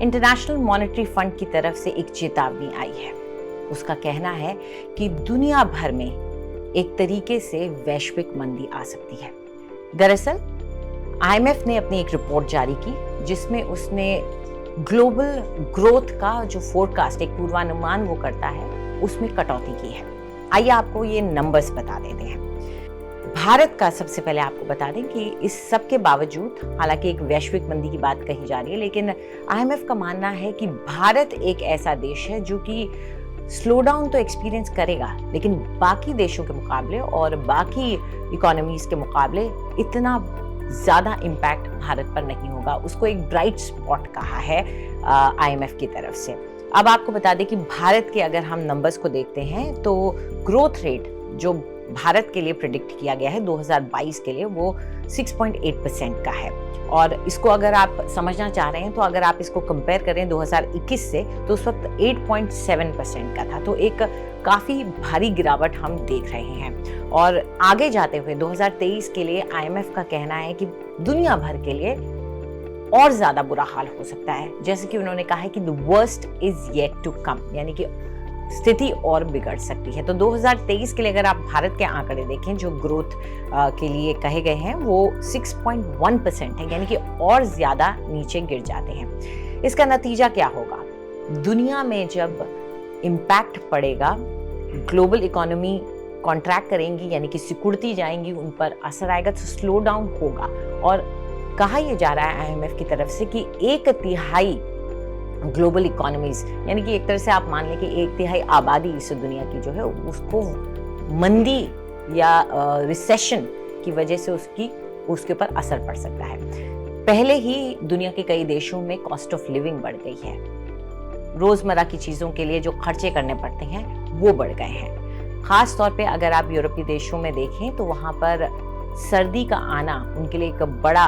International monetary fund की तरफ से एक चेतावनी आई है। उसका कहना है कि दुनिया भर में एक तरीके से वैश्विक मंदी आ सकती है। दरअसल IMF ने अपनी एक रिपोर्ट जारी की जिसमें उसने ग्लोबल ग्रोथ का जो फोरकास्ट, एक पूर्वानुमान वो करता है, उसमें कटौती की है। आइए आपको ये नंबर्स बता देते हैं। भारत का सबसे पहले आपको बता दें कि इस सब के बावजूद, हालांकि एक वैश्विक मंदी की बात कही जा रही है, लेकिन IMF का मानना है कि भारत एक ऐसा देश है जो कि स्लो डाउन तो एक्सपीरियंस करेगा, लेकिन बाकी देशों के मुकाबले और बाकी इकोनॉमीज के मुकाबले इतना ज्यादा इम्पैक्ट भारत पर नहीं होगा। उसको एक ब्राइट स्पॉट कहा है IMF की तरफ से। अब आपको बता दें कि भारत के अगर हम नंबर्स को देखते हैं तो ग्रोथ रेट जो भारत के लिए प्रेडिक्ट किया गया है 2022 के लिए, वो 6.8% का है। और इसको अगर आप समझना चाह रहे हैं तो अगर आप इसको कंपेयर करें 2021 से, तो उस वक्त 8.7% का था। तो एक काफ़ी भारी गिरावट हम देख रहे हैं। और आगे जाते हुए 2023 के लिए IMF का कहना है कि दुनिया भर के लिए और ज़्यादा बुरा हाल हो सकता है। जैसे कि उन्होंने कहा है कि the worst is yet to come, यानी कि स्थिति और बिगड़ सकती है। तो 2023 के लिए अगर आप भारत के आंकड़े देखें जो ग्रोथ के लिए कहे गए हैं, वो 6.1% है, यानी कि और ज्यादा नीचे गिर जाते हैं। इसका नतीजा क्या होगा? दुनिया में जब इम्पैक्ट पड़ेगा, ग्लोबल इकोनॉमी कॉन्ट्रैक्ट करेंगी, यानी कि सिकुड़ती जाएंगी, उन पर असर आएगा, तो स्लो डाउन होगा। और कहा यह जा रहा है IMF की तरफ से कि 1/3 ग्लोबल इकोनॉमीज, यानी कि एक तरह से आप मान लें कि 1/3 आबादी इस दुनिया की जो है उसको मंदी या रिसेशन की वजह से उसके ऊपर असर पड़ सकता है। पहले ही दुनिया के कई देशों में कॉस्ट ऑफ लिविंग बढ़ गई है। रोजमर्रा की चीजों के लिए जो खर्चे करने पड़ते हैं वो बढ़ गए हैं। खास तौर पे अगर आप यूरोपीय देशों में देखें तो वहां पर सर्दी का आना उनके लिए एक बड़ा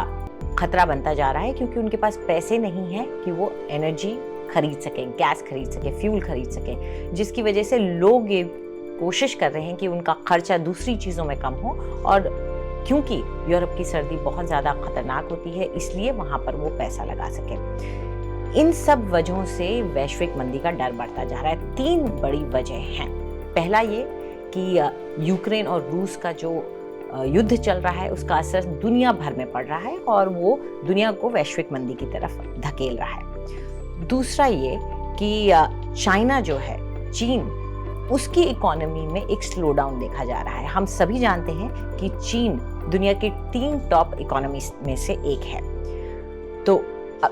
खतरा बनता जा रहा है, क्योंकि उनके पास पैसे नहीं है कि वो एनर्जी खरीद सकें, गैस खरीद सकें, फ्यूल खरीद सकें, जिसकी वजह से लोग ये कोशिश कर रहे हैं कि उनका खर्चा दूसरी चीज़ों में कम हो। और क्योंकि यूरोप की सर्दी बहुत ज़्यादा खतरनाक होती है, इसलिए वहाँ पर वो पैसा लगा सकें। इन सब वजहों से वैश्विक मंदी का डर बढ़ता जा रहा है। 3 बड़ी वजह हैं। पहला ये कि यूक्रेन और रूस का जो युद्ध चल रहा है उसका असर दुनिया भर में पड़ रहा है और वो दुनिया को वैश्विक मंदी की तरफ धकेल रहा है। दूसरा ये कि चाइना जो है, चीन, उसकी इकोनॉमी में एक स्लो डाउन देखा जा रहा है। हम सभी जानते हैं कि चीन दुनिया के 3 टॉप इकोनॉमीज में से एक है, तो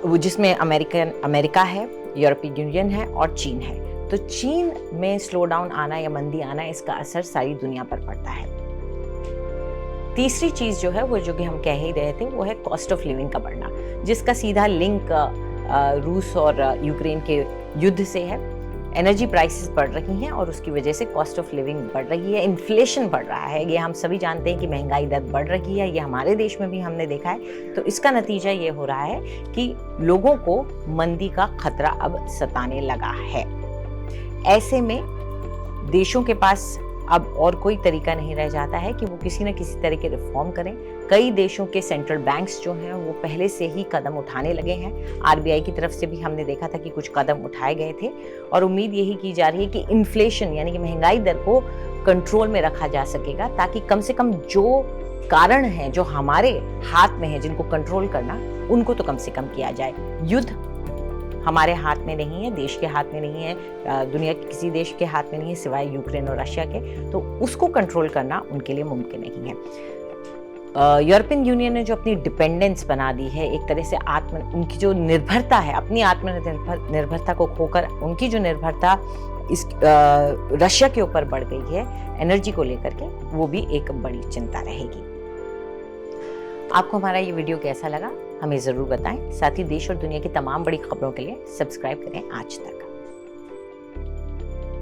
जिसमें अमेरिका है, यूरोपियन यूनियन है और चीन है। तो चीन में स्लो डाउन आना या मंदी आना, इसका असर सारी दुनिया पर पड़ता है। तीसरी चीज जो है वो, जो कि हम कह ही रहे थे, वो है कॉस्ट ऑफ लिविंग का बढ़ना, जिसका सीधा लिंक रूस और यूक्रेन के युद्ध से है। एनर्जी प्राइसेस बढ़ रही हैं और उसकी वजह से कॉस्ट ऑफ लिविंग बढ़ रही है, इन्फ्लेशन बढ़ रहा है। ये हम सभी जानते हैं कि महंगाई दर बढ़ रही है, ये हमारे देश में भी हमने देखा है। तो इसका नतीजा ये हो रहा है कि लोगों को मंदी का खतरा अब सताने लगा है। ऐसे में देशों के पास अब और कोई तरीका नहीं रह जाता है कि वो किसी न किसी तरह के रिफॉर्म करें। कई देशों के सेंट्रल बैंक्स जो हैं वो पहले से ही कदम उठाने लगे हैं। RBI की तरफ से भी हमने देखा था कि कुछ कदम उठाए गए थे और उम्मीद यही की जा रही है कि इन्फ्लेशन, यानी कि महंगाई दर को कंट्रोल में रखा जा सकेगा, ताकि कम से कम जो कारण हैं जो हमारे हाथ में है जिनको कंट्रोल करना, उनको तो कम से कम किया जाए। युद्ध हमारे हाथ में नहीं है, देश के हाथ में नहीं है, दुनिया के किसी देश के हाथ में नहीं है सिवाय यूक्रेन और रशिया के, तो उसको कंट्रोल करना उनके लिए मुमकिन नहीं है। यूरोपियन यूनियन ने जो अपनी डिपेंडेंस बना दी है, एक तरह से उनकी जो निर्भरता है, अपनी आत्मनिर्भरता को खोकर उनकी जो निर्भरता इस रशिया के ऊपर बढ़ गई है एनर्जी को लेकर के, वो भी एक बड़ी चिंता रहेगी। आपको हमारा ये वीडियो कैसा लगा हमें ज़रूर बताएं। साथ ही देश और दुनिया की तमाम बड़ी खबरों के लिए सब्सक्राइब करें आज तक।